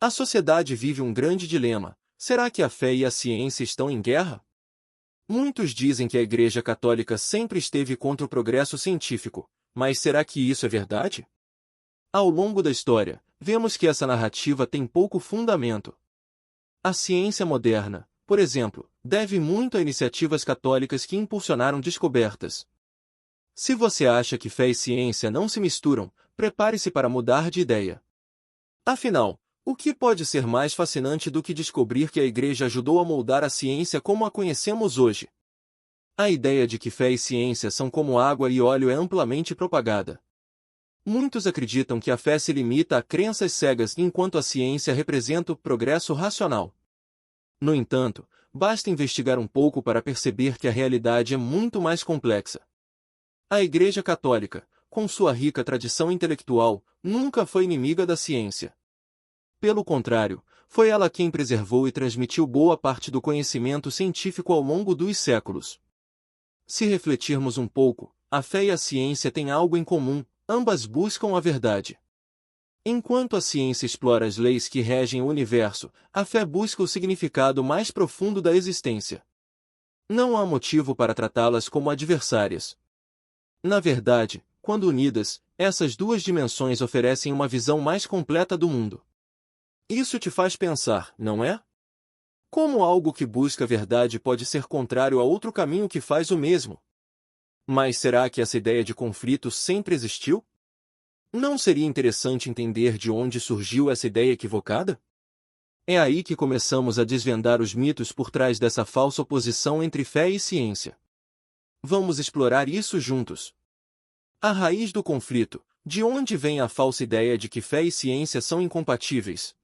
A sociedade vive um grande dilema. Será que a fé e a ciência estão em guerra? Muitos dizem que a Igreja Católica sempre esteve contra o progresso científico, mas será que isso é verdade? Ao longo da história, vemos que essa narrativa tem pouco fundamento. A ciência moderna, por exemplo, deve muito a iniciativas católicas que impulsionaram descobertas. Se você acha que fé e ciência não se misturam, prepare-se para mudar de ideia. Afinal, o que pode ser mais fascinante do que descobrir que a Igreja ajudou a moldar a ciência como a conhecemos hoje? A ideia de que fé e ciência são como água e óleo é amplamente propagada. Muitos acreditam que a fé se limita a crenças cegas enquanto a ciência representa o progresso racional. No entanto, basta investigar um pouco para perceber que a realidade é muito mais complexa. A Igreja Católica, com sua rica tradição intelectual, nunca foi inimiga da ciência. Pelo contrário, foi ela quem preservou e transmitiu boa parte do conhecimento científico ao longo dos séculos. Se refletirmos um pouco, a fé e a ciência têm algo em comum, ambas buscam a verdade. Enquanto a ciência explora as leis que regem o universo, a fé busca o significado mais profundo da existência. Não há motivo para tratá-las como adversárias. Na verdade, quando unidas, essas duas dimensões oferecem uma visão mais completa do mundo. Isso te faz pensar, não é? Como algo que busca a verdade pode ser contrário a outro caminho que faz o mesmo? Mas será que essa ideia de conflito sempre existiu? Não seria interessante entender de onde surgiu essa ideia equivocada? É aí que começamos a desvendar os mitos por trás dessa falsa oposição entre fé e ciência. Vamos explorar isso juntos. A raiz do conflito: de onde vem a falsa ideia de que fé e ciência são incompatíveis?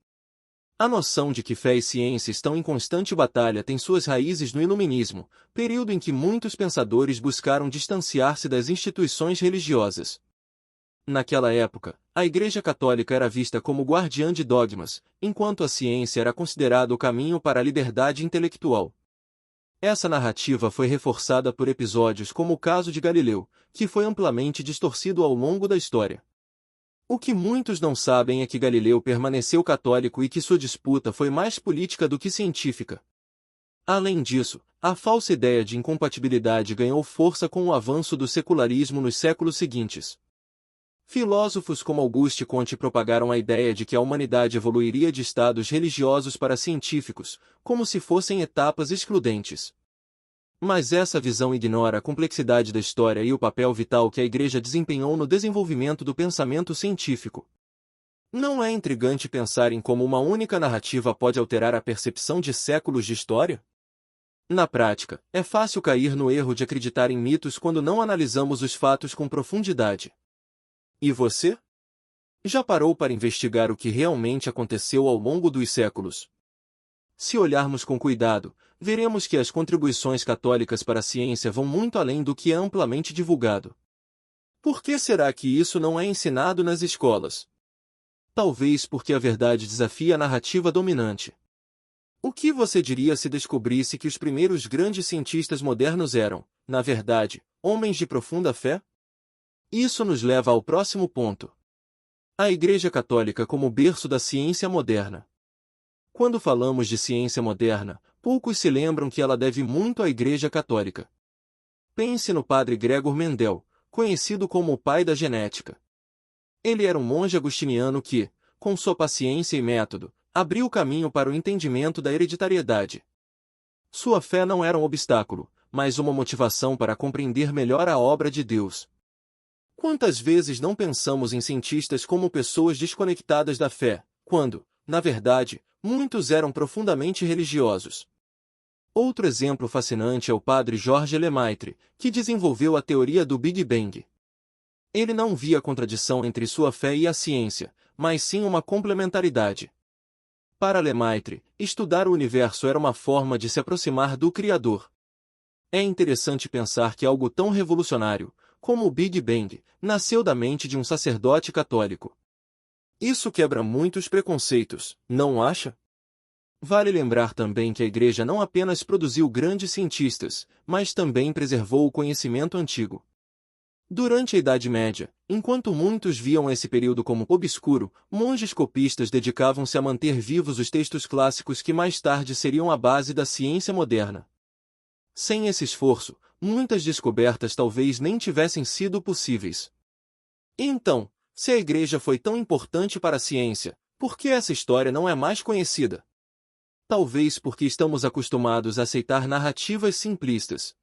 A noção de que fé e ciência estão em constante batalha tem suas raízes no Iluminismo, período em que muitos pensadores buscaram distanciar-se das instituições religiosas. Naquela época, a Igreja Católica era vista como guardiã de dogmas, enquanto a ciência era considerada o caminho para a liberdade intelectual. Essa narrativa foi reforçada por episódios como o caso de Galileu, que foi amplamente distorcido ao longo da história. O que muitos não sabem é que Galileu permaneceu católico e que sua disputa foi mais política do que científica. Além disso, a falsa ideia de incompatibilidade ganhou força com o avanço do secularismo nos séculos seguintes. Filósofos como Auguste Comte propagaram a ideia de que a humanidade evoluiria de estados religiosos para científicos, como se fossem etapas excludentes. Mas essa visão ignora a complexidade da história e o papel vital que a Igreja desempenhou no desenvolvimento do pensamento científico. Não é intrigante pensar em como uma única narrativa pode alterar a percepção de séculos de história? Na prática, é fácil cair no erro de acreditar em mitos quando não analisamos os fatos com profundidade. E você? Já parou para investigar o que realmente aconteceu ao longo dos séculos? Se olharmos com cuidado, veremos que as contribuições católicas para a ciência vão muito além do que é amplamente divulgado. Por que será que isso não é ensinado nas escolas? Talvez porque a verdade desafia a narrativa dominante. O que você diria se descobrisse que os primeiros grandes cientistas modernos eram, na verdade, homens de profunda fé? Isso nos leva ao próximo ponto. A Igreja Católica como berço da ciência moderna. Quando falamos de ciência moderna, poucos se lembram que ela deve muito à Igreja Católica. Pense no padre Gregor Mendel, conhecido como o pai da genética. Ele era um monge agostiniano que, com sua paciência e método, abriu o caminho para o entendimento da hereditariedade. Sua fé não era um obstáculo, mas uma motivação para compreender melhor a obra de Deus. Quantas vezes não pensamos em cientistas como pessoas desconectadas da fé, quando, na verdade, muitos eram profundamente religiosos? Outro exemplo fascinante é o padre Georges Lemaitre, que desenvolveu a teoria do Big Bang. Ele não via contradição entre sua fé e a ciência, mas sim uma complementaridade. Para Lemaitre, estudar o universo era uma forma de se aproximar do Criador. É interessante pensar que algo tão revolucionário, como o Big Bang, nasceu da mente de um sacerdote católico. Isso quebra muitos preconceitos, não acha? Vale lembrar também que a Igreja não apenas produziu grandes cientistas, mas também preservou o conhecimento antigo. Durante a Idade Média, enquanto muitos viam esse período como obscuro, monges copistas dedicavam-se a manter vivos os textos clássicos que mais tarde seriam a base da ciência moderna. Sem esse esforço, muitas descobertas talvez nem tivessem sido possíveis. Então, se a Igreja foi tão importante para a ciência, por que essa história não é mais conhecida? Talvez porque estamos acostumados a aceitar narrativas simplistas.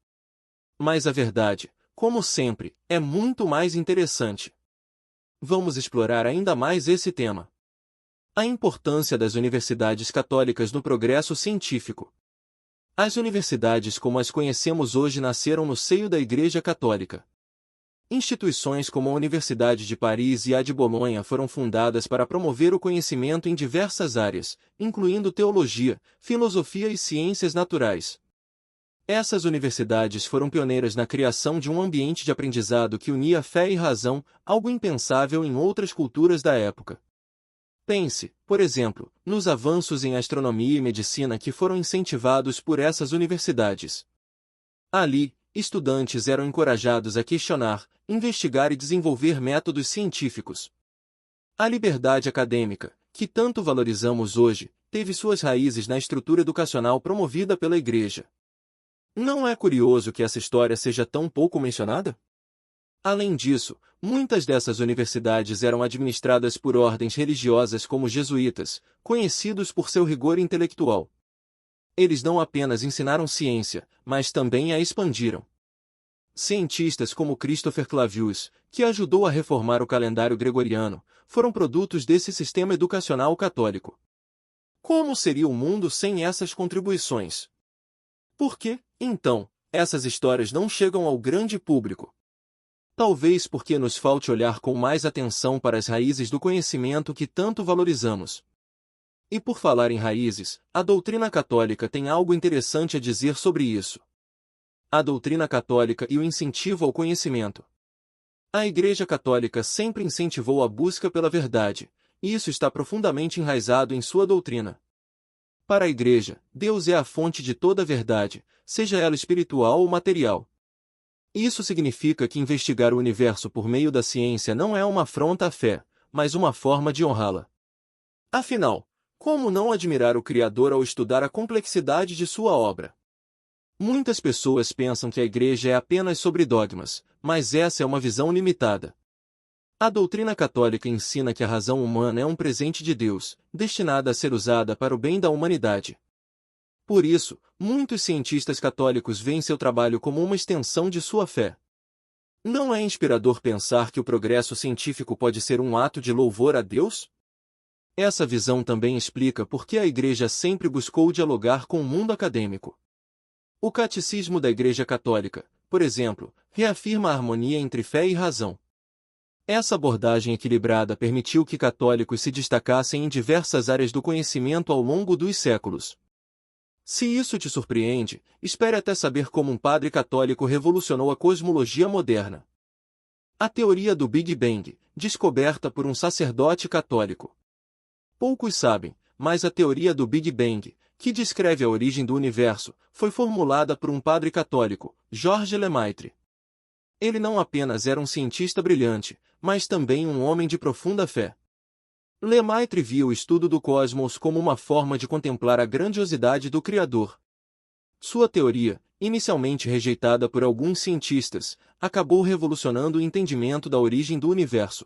Mas a verdade, como sempre, é muito mais interessante. Vamos explorar ainda mais esse tema. A importância das universidades católicas no progresso científico. As universidades como as conhecemos hoje nasceram no seio da Igreja Católica. Instituições como a Universidade de Paris e a de Bolonha foram fundadas para promover o conhecimento em diversas áreas, incluindo teologia, filosofia e ciências naturais. Essas universidades foram pioneiras na criação de um ambiente de aprendizado que unia fé e razão, algo impensável em outras culturas da época. Pense, por exemplo, nos avanços em astronomia e medicina que foram incentivados por essas universidades. Ali, estudantes eram encorajados a questionar, investigar e desenvolver métodos científicos. A liberdade acadêmica, que tanto valorizamos hoje, teve suas raízes na estrutura educacional promovida pela Igreja. Não é curioso que essa história seja tão pouco mencionada? Além disso, muitas dessas universidades eram administradas por ordens religiosas como jesuítas, conhecidos por seu rigor intelectual. Eles não apenas ensinaram ciência, mas também a expandiram. Cientistas como Christopher Clavius, que ajudou a reformar o calendário gregoriano, foram produtos desse sistema educacional católico. Como seria o mundo sem essas contribuições? Por que, então, essas histórias não chegam ao grande público? Talvez porque nos falte olhar com mais atenção para as raízes do conhecimento que tanto valorizamos. E por falar em raízes, a doutrina católica tem algo interessante a dizer sobre isso. A doutrina católica e o incentivo ao conhecimento. A Igreja Católica sempre incentivou a busca pela verdade, e isso está profundamente enraizado em sua doutrina. Para a Igreja, Deus é a fonte de toda a verdade, seja ela espiritual ou material. Isso significa que investigar o universo por meio da ciência não é uma afronta à fé, mas uma forma de honrá-la. Afinal, como não admirar o Criador ao estudar a complexidade de sua obra? Muitas pessoas pensam que a Igreja é apenas sobre dogmas, mas essa é uma visão limitada. A doutrina católica ensina que a razão humana é um presente de Deus, destinada a ser usada para o bem da humanidade. Por isso, muitos cientistas católicos veem seu trabalho como uma extensão de sua fé. Não é inspirador pensar que o progresso científico pode ser um ato de louvor a Deus? Essa visão também explica por que a Igreja sempre buscou dialogar com o mundo acadêmico. O Catecismo da Igreja Católica, por exemplo, reafirma a harmonia entre fé e razão. Essa abordagem equilibrada permitiu que católicos se destacassem em diversas áreas do conhecimento ao longo dos séculos. Se isso te surpreende, espere até saber como um padre católico revolucionou a cosmologia moderna. A teoria do Big Bang, descoberta por um sacerdote católico. Poucos sabem, mas a teoria do Big Bang, que descreve a origem do universo, foi formulada por um padre católico, Georges Lemaitre. Ele não apenas era um cientista brilhante, mas também um homem de profunda fé. Lemaitre via o estudo do cosmos como uma forma de contemplar a grandiosidade do Criador. Sua teoria, inicialmente rejeitada por alguns cientistas, acabou revolucionando o entendimento da origem do universo.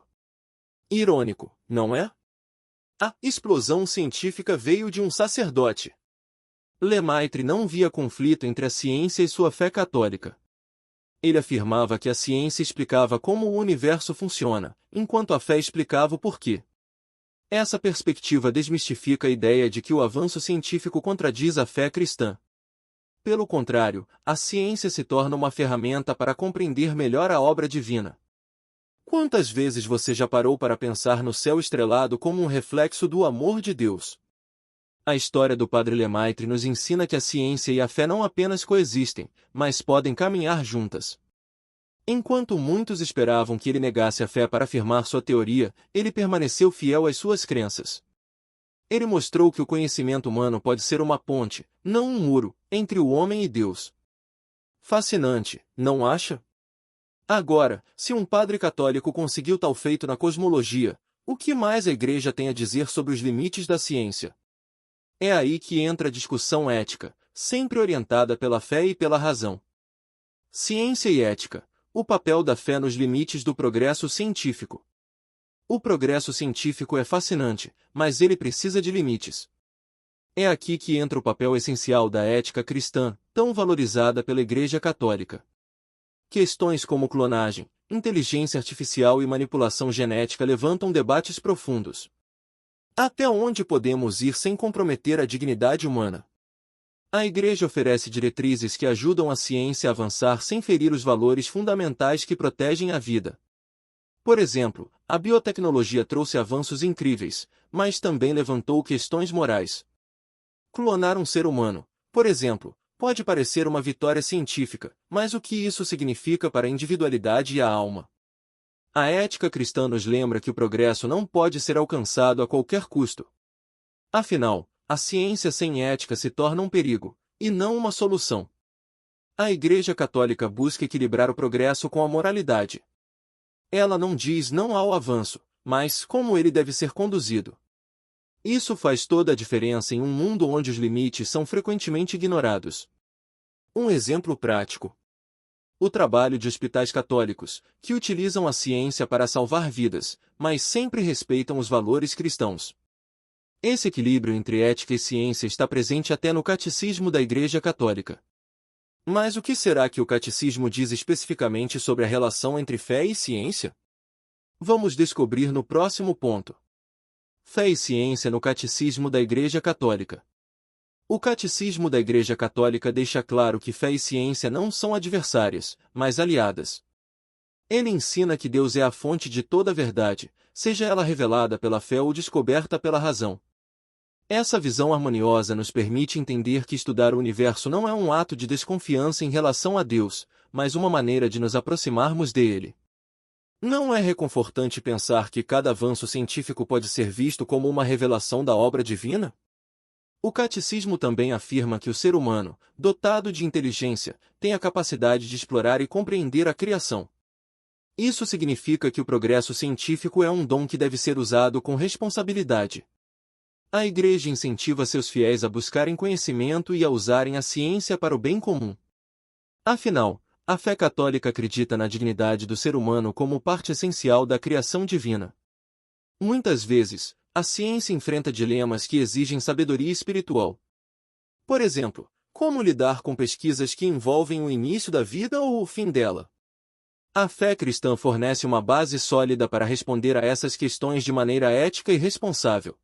Irônico, não é? A explosão científica veio de um sacerdote. Lemaitre não via conflito entre a ciência e sua fé católica. Ele afirmava que a ciência explicava como o universo funciona, enquanto a fé explicava o porquê. Essa perspectiva desmistifica a ideia de que o avanço científico contradiz a fé cristã. Pelo contrário, a ciência se torna uma ferramenta para compreender melhor a obra divina. Quantas vezes você já parou para pensar no céu estrelado como um reflexo do amor de Deus? A história do Padre Lemaitre nos ensina que a ciência e a fé não apenas coexistem, mas podem caminhar juntas. Enquanto muitos esperavam que ele negasse a fé para afirmar sua teoria, ele permaneceu fiel às suas crenças. Ele mostrou que o conhecimento humano pode ser uma ponte, não um muro, entre o homem e Deus. Fascinante, não acha? Agora, se um padre católico conseguiu tal feito na cosmologia, o que mais a Igreja tem a dizer sobre os limites da ciência? É aí que entra a discussão ética, sempre orientada pela fé e pela razão. Ciência e ética. O papel da fé nos limites do progresso científico. O progresso científico é fascinante, mas ele precisa de limites. É aqui que entra o papel essencial da ética cristã, tão valorizada pela Igreja Católica. Questões como clonagem, inteligência artificial e manipulação genética levantam debates profundos. Até onde podemos ir sem comprometer a dignidade humana? A Igreja oferece diretrizes que ajudam a ciência a avançar sem ferir os valores fundamentais que protegem a vida. Por exemplo, a biotecnologia trouxe avanços incríveis, mas também levantou questões morais. Clonar um ser humano, por exemplo, pode parecer uma vitória científica, mas o que isso significa para a individualidade e a alma? A ética cristã nos lembra que o progresso não pode ser alcançado a qualquer custo. Afinal, a ciência sem ética se torna um perigo, e não uma solução. A Igreja Católica busca equilibrar o progresso com a moralidade. Ela não diz não ao avanço, mas como ele deve ser conduzido. Isso faz toda a diferença em um mundo onde os limites são frequentemente ignorados. Um exemplo prático. O trabalho de hospitais católicos, que utilizam a ciência para salvar vidas, mas sempre respeitam os valores cristãos. Esse equilíbrio entre ética e ciência está presente até no Catecismo da Igreja Católica. Mas o que será que o Catecismo diz especificamente sobre a relação entre fé e ciência? Vamos descobrir no próximo ponto. Fé e ciência no Catecismo da Igreja Católica. O Catecismo da Igreja Católica deixa claro que fé e ciência não são adversárias, mas aliadas. Ele ensina que Deus é a fonte de toda a verdade, seja ela revelada pela fé ou descoberta pela razão. Essa visão harmoniosa nos permite entender que estudar o universo não é um ato de desconfiança em relação a Deus, mas uma maneira de nos aproximarmos dele. Não é reconfortante pensar que cada avanço científico pode ser visto como uma revelação da obra divina? O Catecismo também afirma que o ser humano, dotado de inteligência, tem a capacidade de explorar e compreender a criação. Isso significa que o progresso científico é um dom que deve ser usado com responsabilidade. A Igreja incentiva seus fiéis a buscarem conhecimento e a usarem a ciência para o bem comum. Afinal, a fé católica acredita na dignidade do ser humano como parte essencial da criação divina. Muitas vezes, a ciência enfrenta dilemas que exigem sabedoria espiritual. Por exemplo, como lidar com pesquisas que envolvem o início da vida ou o fim dela? A fé cristã fornece uma base sólida para responder a essas questões de maneira ética e responsável.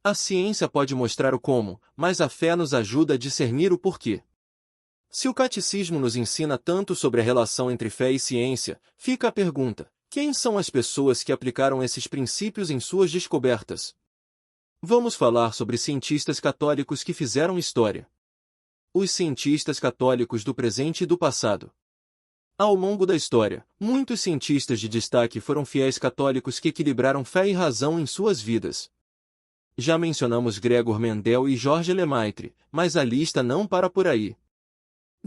A ciência pode mostrar o como, mas a fé nos ajuda a discernir o porquê. Se o Catecismo nos ensina tanto sobre a relação entre fé e ciência, fica a pergunta: quem são as pessoas que aplicaram esses princípios em suas descobertas? Vamos falar sobre cientistas católicos que fizeram história. Os cientistas católicos do presente e do passado. Ao longo da história, muitos cientistas de destaque foram fiéis católicos que equilibraram fé e razão em suas vidas. Já mencionamos Gregor Mendel e Georges Lemaitre, mas a lista não para por aí.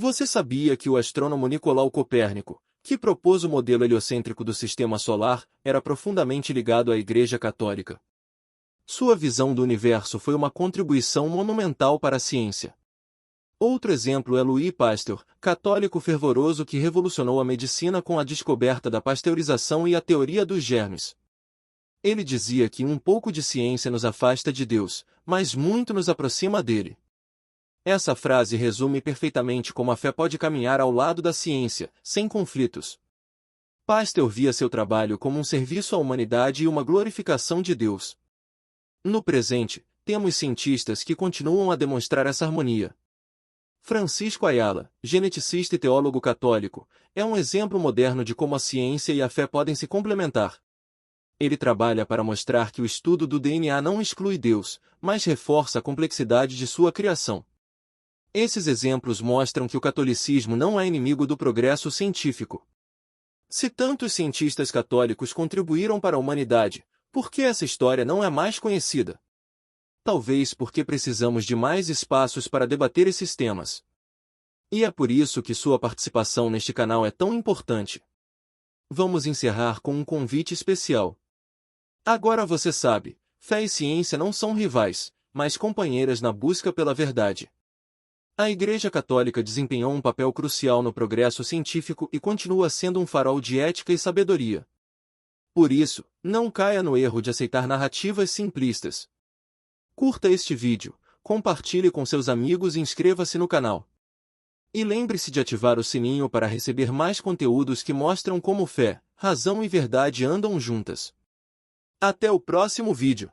Você sabia que o astrônomo Nicolau Copérnico, que propôs o modelo heliocêntrico do sistema solar, era profundamente ligado à Igreja Católica? Sua visão do universo foi uma contribuição monumental para a ciência. Outro exemplo é Louis Pasteur, católico fervoroso que revolucionou a medicina com a descoberta da pasteurização e a teoria dos germes. Ele dizia que um pouco de ciência nos afasta de Deus, mas muito nos aproxima dele. Essa frase resume perfeitamente como a fé pode caminhar ao lado da ciência, sem conflitos. Pasteur via seu trabalho como um serviço à humanidade e uma glorificação de Deus. No presente, temos cientistas que continuam a demonstrar essa harmonia. Francisco Ayala, geneticista e teólogo católico, é um exemplo moderno de como a ciência e a fé podem se complementar. Ele trabalha para mostrar que o estudo do DNA não exclui Deus, mas reforça a complexidade de sua criação. Esses exemplos mostram que o catolicismo não é inimigo do progresso científico. Se tantos cientistas católicos contribuíram para a humanidade, por que essa história não é mais conhecida? Talvez porque precisamos de mais espaços para debater esses temas. E é por isso que sua participação neste canal é tão importante. Vamos encerrar com um convite especial. Agora você sabe, fé e ciência não são rivais, mas companheiras na busca pela verdade. A Igreja Católica desempenhou um papel crucial no progresso científico e continua sendo um farol de ética e sabedoria. Por isso, não caia no erro de aceitar narrativas simplistas. Curta este vídeo, compartilhe com seus amigos e inscreva-se no canal. E lembre-se de ativar o sininho para receber mais conteúdos que mostram como fé, razão e verdade andam juntas. Até o próximo vídeo.